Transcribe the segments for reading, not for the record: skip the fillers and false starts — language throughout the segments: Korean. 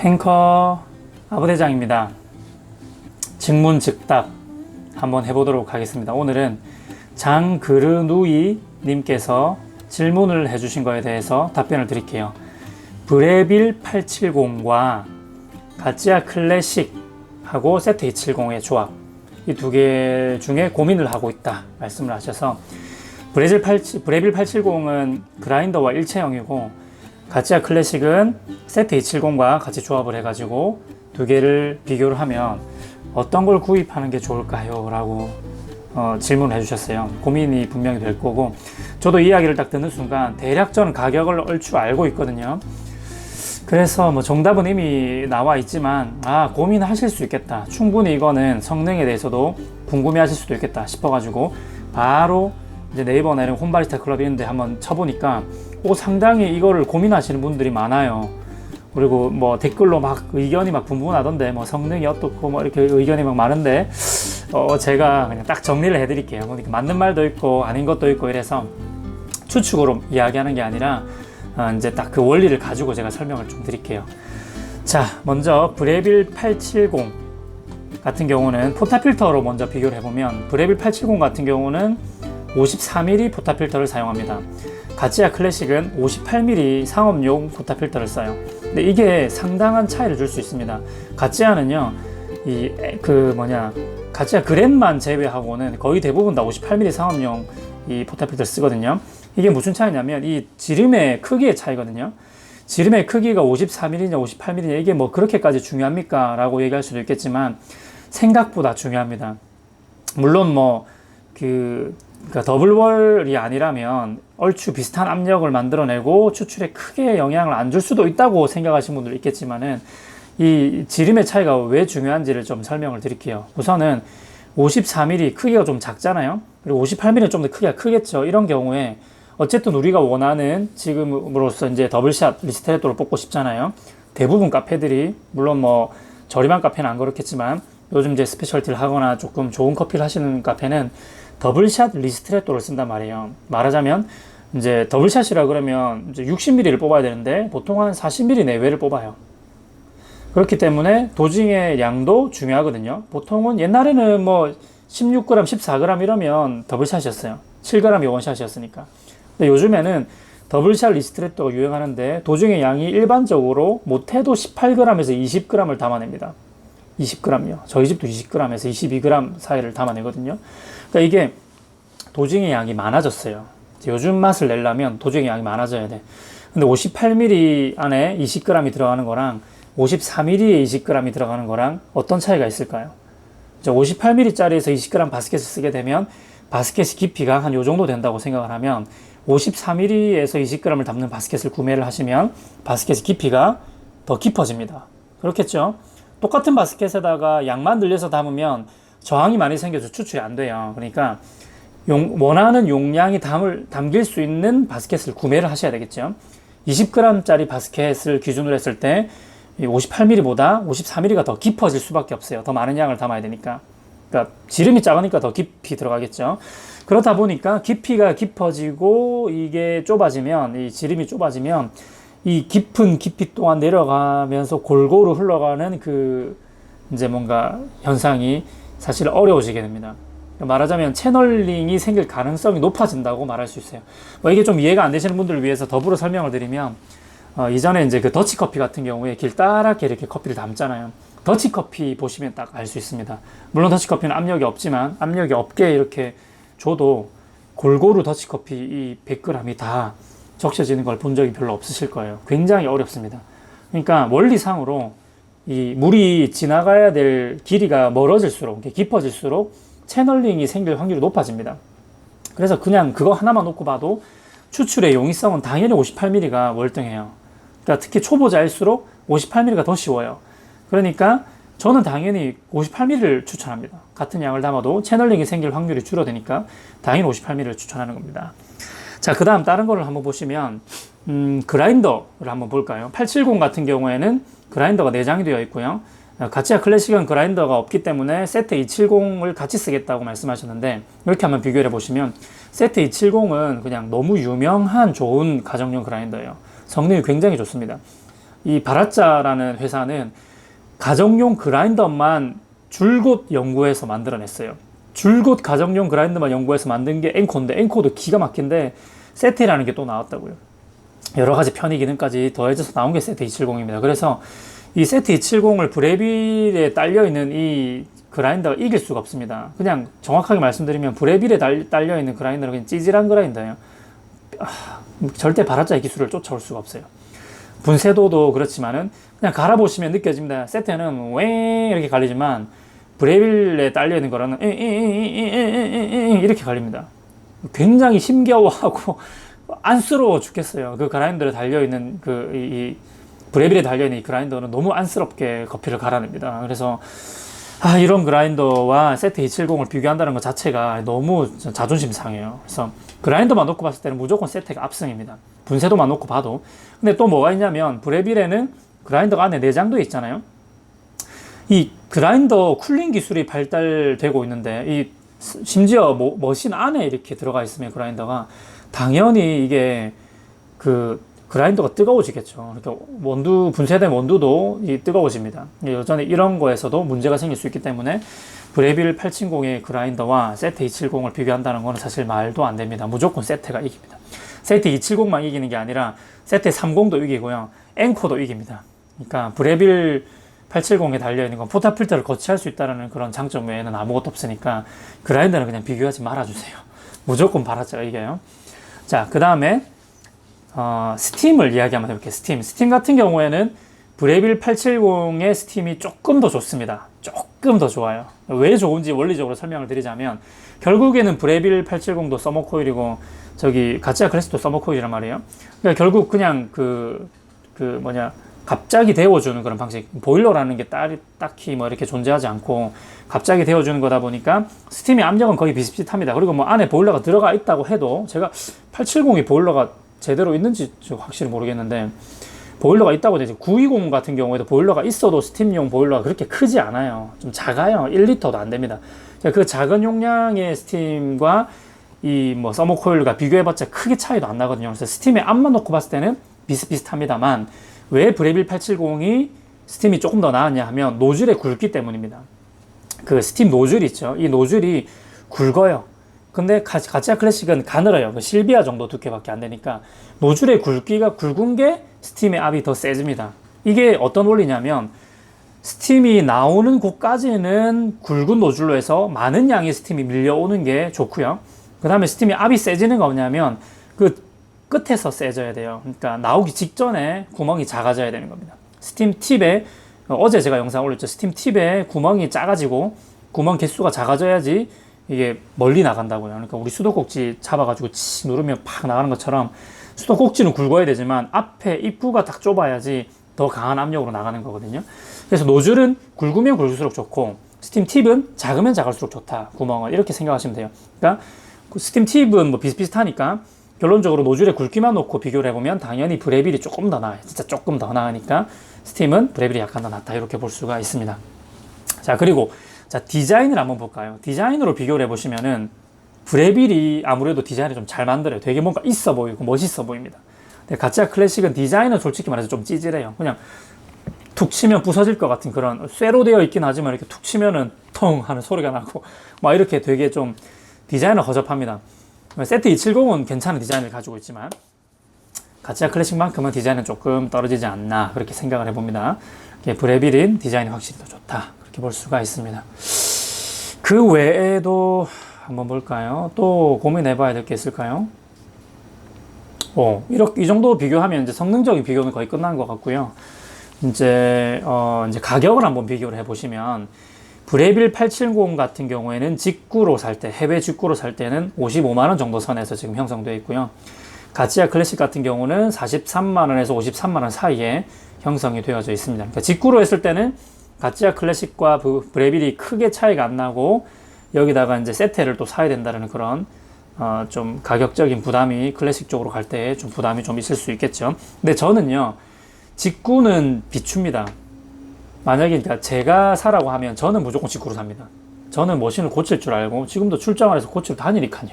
앵커 아부대장입니다. 즉문즉답 한번 해보도록 하겠습니다. 오늘은 장그르누이 님께서 질문을 해주신 거에 대해서 답변을 드릴게요. 브레빌 870과 가찌아 클래식하고 세트 270의 조합, 이 두 개 중에 고민을 하고 있다 말씀을 하셔서, 브레빌 870은 그라인더와 일체형이고 가찌아 클래식은 세트 270과 같이 조합을 해가지고 두 개를 비교를 하면 어떤 걸 구입하는 게 좋을까요? 라고 질문을 해주셨어요. 고민이 분명히 될 거고, 저도 이야기를 딱 듣는 순간 대략 저는 가격을 얼추 알고 있거든요. 그래서 뭐 정답은 이미 나와 있지만 고민하실 수 있겠다, 충분히 이거는 성능에 대해서도 궁금해 하실 수도 있겠다 싶어가지고 바로 이제 네이버나 이런 홈바리스타 클럽 이런 데 한번 쳐보니까 상당히 이거를 고민하시는 분들이 많아요. 그리고 뭐 댓글로 막 의견이 막 분분하던데, 뭐 성능이 어떻고 뭐 이렇게 의견이 막 많은데, 제가 그냥 딱 정리를 해드릴게요. 그러니까 맞는 말도 있고 아닌 것도 있고 이래서 추측으로 이야기하는 게 아니라 이제 딱 그 원리를 가지고 제가 설명을 좀 드릴게요. 자, 먼저 브레빌 870 같은 경우는 포타 필터로 먼저 비교를 해보면, 브레빌 870 같은 경우는 54mm 포타 필터를 사용합니다. 가찌아 클래식은 58mm 상업용 포타 필터를 써요. 근데 이게 상당한 차이를 줄 수 있습니다. 가찌아는요, 가찌아 그랜만 제외하고는 거의 대부분 다 58mm 상업용 이 포타 필터를 쓰거든요. 이게 무슨 차이냐면 이 지름의 크기의 차이거든요. 지름의 크기가 54mm냐 58mm냐 이게 뭐 그렇게까지 중요합니까? 라고 얘기할 수도 있겠지만 생각보다 중요합니다. 물론 그러니까 더블월이 아니라면 얼추 비슷한 압력을 만들어내고 추출에 크게 영향을 안 줄 수도 있다고 생각하시는 분들 있겠지만은, 이 지름의 차이가 왜 중요한지를 좀 설명을 드릴게요. 우선은 54mm 크기가 좀 작잖아요. 그리고 58mm는 좀 더 크기가 크겠죠. 이런 경우에 어쨌든 우리가 원하는, 지금으로서 이제 더블샷 리스트레토를 뽑고 싶잖아요. 대부분 카페들이, 물론 뭐 저렴한 카페는 안 그렇겠지만 요즘 이제 스페셜티를 하거나 조금 좋은 커피를 하시는 카페는 더블샷 리스트레토를 쓴단 말이에요. 말하자면 이제 더블샷이라 그러면 이제 60mm를 뽑아야 되는데 보통 한 40mm 내외를 뽑아요. 그렇기 때문에 도징의 양도 중요하거든요. 보통은 옛날에는 뭐 16g, 14g 이러면 더블샷이었어요. 7g이 원샷이었으니까. 근데 요즘에는 더블샷 리스트레토가 유행하는데 도징의 양이 일반적으로 못해도 18g에서 20g을 담아냅니다. 20g요. 저희 집도 20g에서 22g 사이를 담아내거든요. 그러니까 이게 도징의 양이 많아졌어요. 요즘 맛을 내려면 도징의 양이 많아져야 돼. 근데 58mm 안에 20g이 들어가는 거랑 54mm에 20g이 들어가는 거랑 어떤 차이가 있을까요? 58mm짜리에서 20g 바스켓을 쓰게 되면 바스켓의 깊이가 한 요 정도 된다고 생각을 하면, 54mm에서 20g을 담는 바스켓을 구매를 하시면 바스켓의 깊이가 더 깊어집니다. 그렇겠죠? 똑같은 바스켓에다가 양만 늘려서 담으면 저항이 많이 생겨서 추출이 안 돼요. 그러니까 원하는 용량이 담길 수 있는 바스켓을 구매를 하셔야 되겠죠. 20g짜리 바스켓을 기준으로 했을 때 58mm보다 54mm가 더 깊어질 수밖에 없어요. 더 많은 양을 담아야 되니까. 그러니까 지름이 작으니까 더 깊이 들어가겠죠. 그러다 보니까 깊이가 깊어지고 이게 좁아지면, 이 지름이 좁아지면 이 깊은 깊이 동안 내려가면서 골고루 흘러가는 이제 뭔가 현상이 사실 어려워지게 됩니다. 말하자면 채널링이 생길 가능성이 높아진다고 말할 수 있어요. 이게 좀 이해가 안 되시는 분들을 위해서 더불어 설명을 드리면, 이전에 이제 그 더치커피 같은 경우에 길다랗게 이렇게 커피를 담잖아요. 더치커피 보시면 딱 알 수 있습니다. 물론 더치커피는 압력이 없지만, 압력이 없게 이렇게 줘도 골고루 더치커피 이 100g이 다 적셔지는 걸 본 적이 별로 없으실 거예요. 굉장히 어렵습니다. 그러니까 원리상으로 이 물이 지나가야 될 길이가 멀어질수록, 깊어질수록 채널링이 생길 확률이 높아집니다. 그래서 그냥 그거 하나만 놓고 봐도 추출의 용이성은 당연히 58mm가 월등해요. 그러니까 특히 초보자일수록 58mm가 더 쉬워요. 그러니까 저는 당연히 58mm를 추천합니다. 같은 양을 담아도 채널링이 생길 확률이 줄어드니까 당연히 58mm를 추천하는 겁니다. 자, 그 다음 다른 거를 한번 보시면, 그라인더를 한번 볼까요? 870 같은 경우에는 그라인더가 내장이 되어 있고요. 가찌아 클래식은 그라인더가 없기 때문에 세트 270을 같이 쓰겠다고 말씀하셨는데, 이렇게 한번 비교해 보시면 세트 270은 그냥 너무 유명한 좋은 가정용 그라인더예요. 성능이 굉장히 좋습니다. 이 바라짜라는 회사는 가정용 그라인더만 줄곧 연구해서 만들어냈어요. 줄곧 가정용 그라인더만 연구해서 만든 게 엔코인데, 엔코도 기가 막힌데 세테라는 게 또 나왔다고요. 여러 가지 편의 기능까지 더해져서 나온 게 세테 270입니다. 그래서 이 세테 270을 브레빌에 딸려있는 이 그라인더가 이길 수가 없습니다. 그냥 정확하게 말씀드리면 브레빌에 딸려있는 그라인더는 그냥 찌질한 그라인더예요. 절대 바라짜의 기술을 쫓아올 수가 없어요. 분쇄도도 그렇지만은 그냥 갈아보시면 느껴집니다. 세테는 왜 이렇게 갈리지만 브레빌에 딸려있는 거라는 이렇게 갈립니다. 굉장히 힘겨워하고 안쓰러워 죽겠어요. 그 그라인더에 달려있는 이 브레빌에 달려있는 이 그라인더는 너무 안쓰럽게 커피를 갈아냅니다. 그래서 이런 그라인더와 세테 270을 비교한다는 것 자체가 너무 자존심 상해요. 그래서 그라인더만 놓고 봤을 때는 무조건 세테가 압승입니다. 분쇄도만 놓고 봐도. 근데 또 뭐가 있냐면 브레빌에는 그라인더가 안에 내장도 있잖아요. 이 그라인더 쿨링 기술이 발달되고 있는데 이 심지어 머신 안에 이렇게 들어가 있으면 그라인더가 당연히 이게 그라인더가 뜨거워지겠죠. 그러니까 분쇄된 원두도 뜨거워집니다. 여전히 이런 거에서도 문제가 생길 수 있기 때문에 브레빌 870의 그라인더와 세테 270을 비교한다는 거는 사실 말도 안 됩니다. 무조건 세테가 이깁니다. 세테 270만 이기는 게 아니라 세테 30도 이기고요. 엔코도 이깁니다. 그러니까 브레빌 870에 달려있는 건 포타필터를 거치할 수 있다는 그런 장점 외에는 아무것도 없으니까 그라인더는 그냥 비교하지 말아주세요. 무조건 바라짜가 이겨요. 자, 그 다음에 스팀을 이야기 한번 해볼게요. 스팀 같은 경우에는 브레빌 870의 스팀이 조금 더 좋습니다. 조금 더 좋아요. 왜 좋은지 원리적으로 설명을 드리자면 결국에는 브레빌 870도 서머코일이고 가치아 클래식도 서머코일이란 말이에요. 그러니까 결국 그냥 갑자기 데워주는 그런 방식, 보일러라는 게 딱히 이렇게 존재하지 않고 갑자기 데워주는 거다 보니까 스팀의 압력은 거의 비슷비슷합니다. 그리고 안에 보일러가 들어가 있다고 해도 제가 870이 보일러가 제대로 있는지 확실히 모르겠는데 보일러가 있다고 되죠. 920 같은 경우에도 보일러가 있어도 스팀용 보일러가 그렇게 크지 않아요. 좀 작아요. 1리터도 안 됩니다. 그 작은 용량의 스팀과 서머코일과 비교해봤자 크게 차이도 안 나거든요. 그래서 스팀의 압만 놓고 봤을 때는 비슷비슷합니다만 왜 브레빌 870이 스팀이 조금 더 나았냐 하면 노즐의 굵기 때문입니다. 그 스팀 노즐 있죠. 이 노즐이 굵어요. 근데 가치아 클래식은 가늘어요. 실비아 정도 두께밖에 안 되니까 노즐의 굵기가 굵은 게 스팀의 압이 더 세집니다. 이게 어떤 원리냐면 스팀이 나오는 곳까지는 굵은 노즐로 해서 많은 양의 스팀이 밀려오는 게 좋고요. 그 다음에 스팀의 압이 세지는 거 뭐냐면 끝에서 세져야 돼요. 그러니까 나오기 직전에 구멍이 작아져야 되는 겁니다. 스팀 팁에 어제 제가 영상 올렸죠. 스팀 팁에 구멍이 작아지고 구멍 개수가 작아져야지 이게 멀리 나간다고요. 그러니까 우리 수도꼭지 잡아가지고 치 누르면 팍 나가는 것처럼 수도꼭지는 굵어야 되지만 앞에 입구가 딱 좁아야지 더 강한 압력으로 나가는 거거든요. 그래서 노즐은 굵으면 굵을수록 좋고 스팀 팁은 작으면 작을수록 좋다. 구멍을 이렇게 생각하시면 돼요. 그러니까 스팀 팁은 비슷비슷하니까 결론적으로 노즐의 굵기만 놓고 비교를 해보면 당연히 브레빌이 조금 더 나아요. 진짜 조금 더 나으니까 스팀은 브레빌이 약간 더 낫다. 이렇게 볼 수가 있습니다. 자, 그리고 디자인을 한번 볼까요? 디자인으로 비교를 해보시면은 브레빌이 아무래도 디자인을 좀 잘 만들어요. 되게 뭔가 있어 보이고 멋있어 보입니다. 근데 가치아 클래식은 디자인은 솔직히 말해서 좀 찌질해요. 그냥 툭 치면 부서질 것 같은 그런 쇠로 되어 있긴 하지만 이렇게 툭 치면은 통 하는 소리가 나고 막 이렇게 되게 좀 디자인은 허접합니다. 세테 270은 괜찮은 디자인을 가지고 있지만 가치아 클래식만큼은 디자인은 조금 떨어지지 않나 그렇게 생각을 해봅니다. 브레빌인 디자인이 확실히 더 좋다 그렇게 볼 수가 있습니다. 그 외에도 한번 볼까요? 또 고민해봐야 될 게 있을까요? 이 정도 비교하면 이제 성능적인 비교는 거의 끝난 것 같고요. 이제 가격을 한번 비교를 해보시면 브레빌 870 같은 경우에는 직구로 살 때, 해외 직구로 살 때는 55만 원 정도 선에서 지금 형성되어 있고요. 가치아 클래식 같은 경우는 43만 원에서 53만 원 사이에 형성이 되어져 있습니다. 그러니까 직구로 했을 때는 가치아 클래식과 브레빌이 크게 차이가 안 나고 여기다가 이제 세테를 또 사야 된다는 그런 좀 가격적인 부담이 클래식 쪽으로 갈 때 좀 부담이 좀 있을 수 있겠죠. 근데 저는요, 직구는 비춥니다. 만약에 그러니까 제가 사라고 하면 저는 무조건 직구로 삽니다. 저는 머신을 고칠 줄 알고 지금도 출장을 해서 고치러 다니니까요.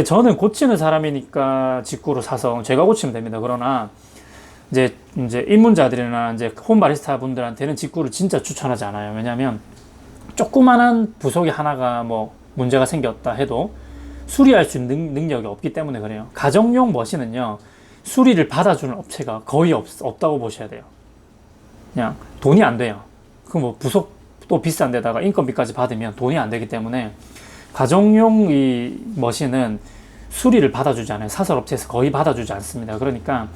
저는 고치는 사람이니까 직구로 사서 제가 고치면 됩니다. 그러나 이제 입문자들이나 이제 홈바리스타 분들한테는 직구를 진짜 추천하지 않아요. 왜냐하면 조그만한 부속이 하나가 뭐 문제가 생겼다 해도 수리할 수 있는 능력이 없기 때문에 그래요. 가정용 머신은요, 수리를 받아주는 업체가 거의 없다고 보셔야 돼요. 그냥 돈이 안 돼요. 그 뭐 부속도 비싼 데다가 인건비까지 받으면 돈이 안 되기 때문에 가정용 이 머신은 수리를 받아주지 않아요. 사설업체에서 거의 받아주지 않습니다. 그러니까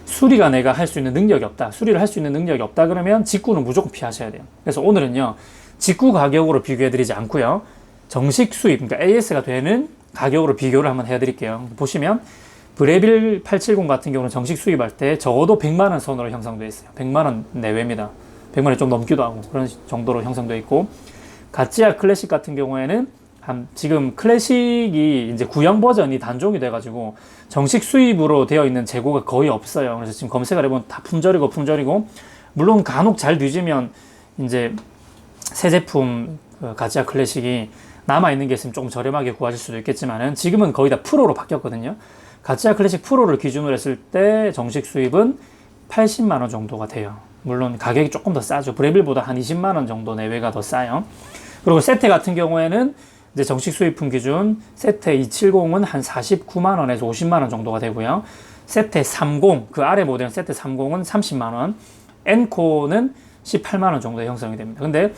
수리가 내가 할 수 있는 능력이 없다. 수리를 할 수 있는 능력이 없다 그러면 직구는 무조건 피하셔야 돼요. 그래서 오늘은요, 직구 가격으로 비교해드리지 않고요, 정식 수입, 그러니까 AS가 되는 가격으로 비교를 한번 해드릴게요. 보시면 브레빌 870 같은 경우는 정식 수입할 때 적어도 100만원 선으로 형성되어 있어요. 100만원 내외입니다. 100만원이 좀 넘기도 하고 그런 정도로 형성되어 있고, 가찌아 클래식 같은 경우에는 지금 클래식이 이제 구형 버전이 단종이 돼가지고 정식 수입으로 되어 있는 재고가 거의 없어요. 그래서 지금 검색을 해보면 다 품절이고, 물론 간혹 잘 뒤지면 이제 새 제품 가찌아 클래식이 남아있는 게 있으면 조금 저렴하게 구하실 수도 있겠지만은 지금은 거의 다 프로로 바뀌었거든요. 가찌아 클래식 프로를 기준으로 했을 때 정식 수입은 80만원 정도가 돼요. 물론 가격이 조금 더 싸죠. 브레빌보다 한 20만원 정도 내외가 더 싸요. 그리고 세테 같은 경우에는 이제 정식 수입품 기준 세테 270은 한 49만원에서 50만원 정도가 되고요. 세테 30, 그 아래 모델 세테 30은 30만원, 엔코는 18만원 정도의 형성이 됩니다. 근데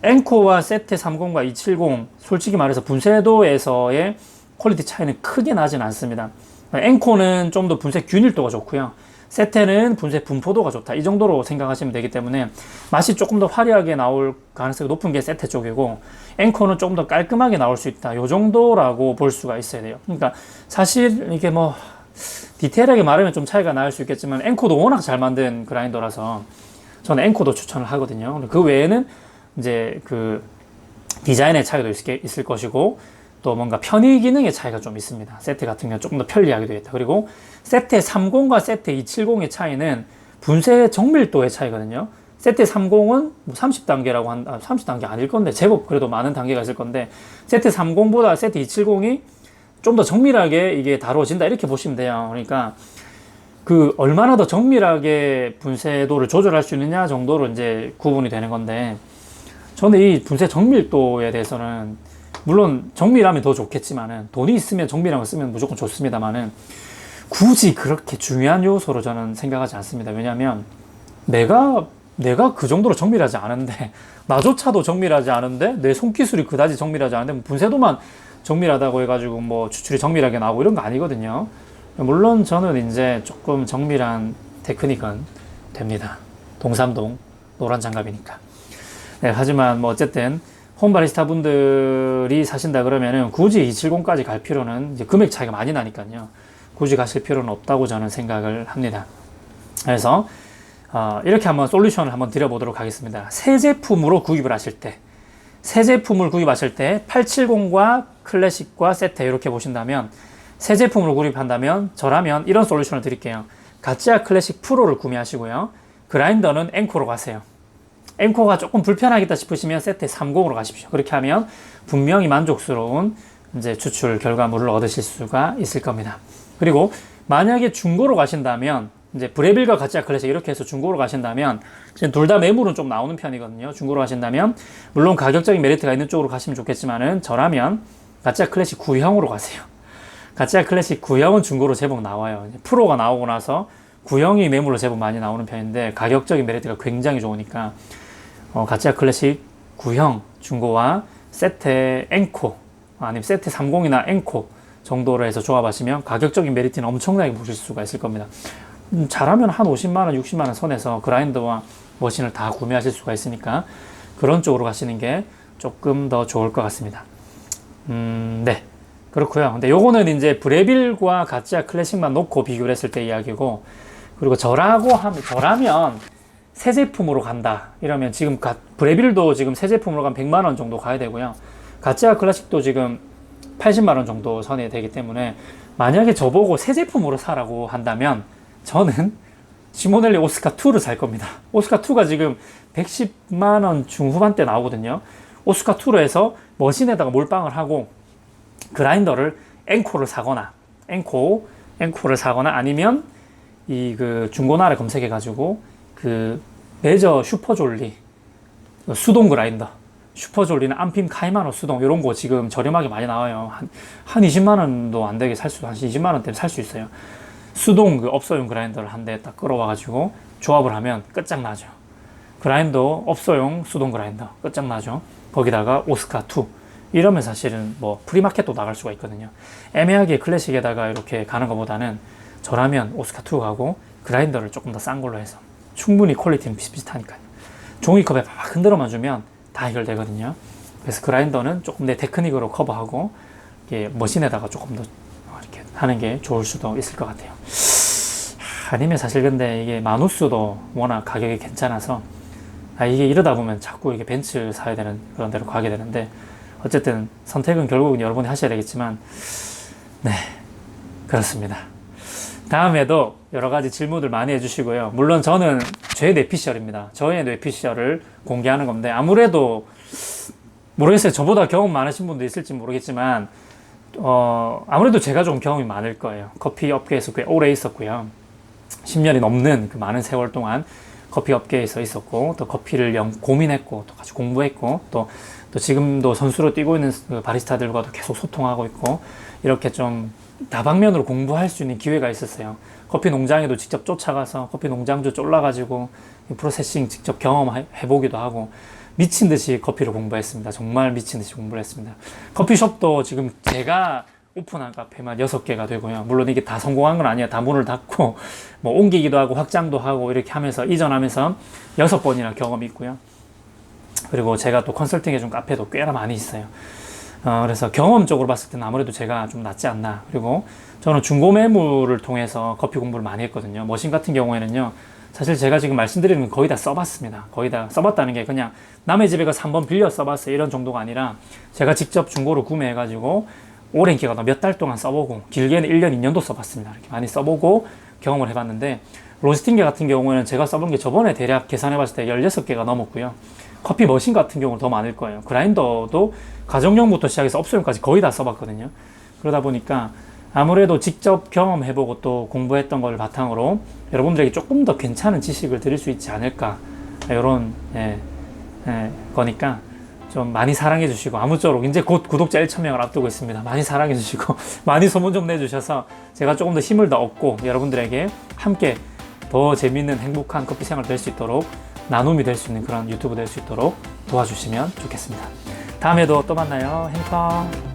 엔코와 세테 30과 270 솔직히 말해서 분쇄도에서의 퀄리티 차이는 크게 나진 않습니다. 엔코는 좀 더 분쇄 균일도가 좋고요, 세테는 분쇄 분포도가 좋다, 이 정도로 생각하시면 되기 때문에 맛이 조금 더 화려하게 나올 가능성이 높은 게 세테 쪽이고, 엔코는 조금 더 깔끔하게 나올 수 있다, 이 정도라고 볼 수가 있어야 돼요. 그러니까 사실 이게 뭐 디테일하게 말하면 좀 차이가 날 수 있겠지만 엔코도 워낙 잘 만든 그라인더라서 저는 엔코도 추천을 하거든요. 그 외에는 이제 그 디자인의 차이도 있을 것이고, 또 뭔가 편의 기능의 차이가 좀 있습니다. 세테 같은 경우는 조금 더 편리하게 되겠다. 그리고 세테 30과 세테 270의 차이는 분쇄 정밀도의 차이거든요. 세테 30은 뭐 30단계라고 30단계 아닐 건데 제법 그래도 많은 단계가 있을 건데, 세테 30보다 세테 270이 좀 더 정밀하게 이게 다루어진다, 이렇게 보시면 돼요. 그러니까 그 얼마나 더 정밀하게 분쇄도를 조절할 수 있느냐 정도로 이제 구분이 되는 건데, 저는 이 분쇄 정밀도에 대해서는 물론 정밀하면 더 좋겠지만은, 돈이 있으면 정밀한 걸 쓰면 무조건 좋습니다만은 굳이 그렇게 중요한 요소로 저는 생각하지 않습니다. 왜냐하면 내가 그 정도로 정밀하지 않은데, 나조차도 정밀하지 않은데, 내 손기술이 그다지 정밀하지 않은데 분쇄도만 정밀하다고 해가지고 뭐 추출이 정밀하게 나오고 이런 거 아니거든요. 물론 저는 이제 조금 정밀한 테크닉은 됩니다. 동삼동 노란 장갑이니까. 네, 하지만 뭐 어쨌든 홈바리스타 분들이 사신다 그러면은 굳이 270까지 갈 필요는, 이제 금액 차이가 많이 나니까요, 굳이 가실 필요는 없다고 저는 생각을 합니다. 그래서 이렇게 한번 솔루션을 한번 드려보도록 하겠습니다. 새 제품으로 구입을 하실 때, 새 제품을 구입하실 때 870과 클래식과 세테 이렇게 보신다면, 새 제품으로 구입한다면 저라면 이런 솔루션을 드릴게요. 가찌아 클래식 프로를 구매하시고요, 그라인더는 엔코로 가세요. 엔코가 조금 불편하겠다 싶으시면 세테 30으로 가십시오. 그렇게 하면 분명히 만족스러운 이제 추출 결과물을 얻으실 수가 있을 겁니다. 그리고 만약에 중고로 가신다면, 이제 브레빌과 가찌아 클래식 이렇게 해서 중고로 가신다면, 둘 다 매물은 좀 나오는 편이거든요. 중고로 가신다면 물론 가격적인 메리트가 있는 쪽으로 가시면 좋겠지만은, 저라면 가찌아 클래식 구형으로 가세요. 가찌아 클래식 구형은 중고로 제법 나와요. 프로가 나오고 나서 구형이 매물로 제법 많이 나오는 편인데 가격적인 메리트가 굉장히 좋으니까 가찌아 클래식 구형 중고와 세테 엔코, 아니면 세테 30이나 엔코 정도로 해서 조합하시면 가격적인 메리트는 엄청나게 보실 수가 있을 겁니다. 잘하면 한 50만원, 60만원 선에서 그라인더와 머신을 다 구매하실 수가 있으니까 그런 쪽으로 가시는 게 조금 더 좋을 것 같습니다. 네. 그렇고요. 근데 요거는 이제 브레빌과 가찌아 클래식만 놓고 비교를 했을 때 이야기고, 그리고 저라면 새 제품으로 간다 이러면, 지금 브레빌도 지금 새 제품으로 가면 100만원 정도 가야 되고요, 가찌아 클래식도 지금 80만원 정도 선이 되기 때문에, 만약에 저보고 새 제품으로 사라고 한다면 저는 시모넬리 오스카2를 살 겁니다. 오스카2가 지금 110만원 중후반대 나오거든요. 오스카2로 해서 머신에다가 몰빵을 하고 그라인더를 엔코를 사거나, 엔코를 사거나, 아니면 이 그 중고나라 검색해가지고 그 메저 슈퍼졸리 수동 그라인더, 슈퍼졸리는 안핌 카이마노 수동 이런 거 지금 저렴하게 많이 나와요. 한 20만 원도 안 되게 살 수, 한 20만 원대면 살 수 있어요. 수동 그 업소용 그라인더를 한 대 딱 끌어와가지고 조합을 하면 끝장나죠. 그라인더 업소용 수동 그라인더 끝장나죠. 거기다가 오스카2 이러면 사실은 뭐 프리마켓도 나갈 수가 있거든요. 애매하게 클래식에다가 이렇게 가는 것보다는 저라면 오스카2 가고 그라인더를 조금 더 싼 걸로 해서 충분히 퀄리티는 비슷비슷하니까요. 종이컵에 막 흔들어만 주면 다 해결되거든요. 그래서 그라인더는 조금 내 테크닉으로 커버하고 이게 머신에다가 조금 더 이렇게 하는 게 좋을 수도 있을 것 같아요. 아니면 사실 근데 이게 마누스도 워낙 가격이 괜찮아서 이게 이러다 보면 자꾸 이게 벤츠 사야 되는 그런 데로 가게 되는데 어쨌든 선택은 결국은 여러분이 하셔야 되겠지만 네 그렇습니다. 다음에도 여러 가지 질문들 많이 해주시고요. 물론 저는 제 뇌피셜입니다. 저의 뇌피셜을 공개하는 건데 아무래도 모르겠어요. 저보다 경험 많으신 분도 있을지 모르겠지만 아무래도 제가 좀 경험이 많을 거예요. 커피 업계에서 꽤 오래 있었고요. 10년이 넘는 그 많은 세월 동안 커피 업계에서 있었고 또 커피를 고민했고 또 같이 공부했고 또 지금도 선수로 뛰고 있는 그 바리스타들과도 계속 소통하고 있고 이렇게 좀 다방면으로 공부할 수 있는 기회가 있었어요. 커피 농장에도 직접 쫓아가서 커피 농장주 쫄라가지고 프로세싱 직접 경험해보기도 하고 미친 듯이 커피를 공부했습니다. 정말 미친 듯이 공부를 했습니다. 커피숍도 지금 제가 오픈한 카페만 6개가 되고요. 물론 이게 다 성공한 건 아니에요. 다 문을 닫고 뭐 옮기기도 하고 확장도 하고 이렇게 하면서 이전하면서 6번이나 경험이 있고요. 그리고 제가 또 컨설팅 해준 카페도 꽤나 많이 있어요. 그래서 경험적으로 봤을 때는 아무래도 제가 좀 낫지 않나. 그리고 저는 중고 매물을 통해서 커피 공부를 많이 했거든요. 머신 같은 경우에는요. 사실 제가 지금 말씀드리는 건 거의 다 써봤습니다. 거의 다 써봤다는 게 그냥 남의 집에 가서 한번 빌려 써봤어요. 이런 정도가 아니라 제가 직접 중고로 구매해가지고 오랜 기간 몇 달 동안 써보고 길게는 1년, 2년도 써봤습니다. 이렇게 많이 써보고 경험을 해봤는데 로스팅계 같은 경우에는 제가 써본 게 저번에 대략 계산해봤을 때 16개가 넘었고요. 커피 머신 같은 경우는 더 많을 거예요. 그라인더도 가정용부터 시작해서 업소용까지 거의 다 써봤거든요. 그러다 보니까 아무래도 직접 경험해보고 또 공부했던 걸 바탕으로 여러분들에게 조금 더 괜찮은 지식을 드릴 수 있지 않을까 이런 거니까 좀 많이 사랑해 주시고 아무쪼록 이제 곧 구독자 1,000명을 앞두고 있습니다. 많이 사랑해 주시고 많이 소문 좀 내주셔서 제가 조금 더 힘을 더 얻고 여러분들에게 함께 더 재밌는 행복한 커피 생활 될 수 있도록 나눔이 될 수 있는 그런 유튜브 될 수 있도록 도와주시면 좋겠습니다. 다음에도 또 만나요. 행복.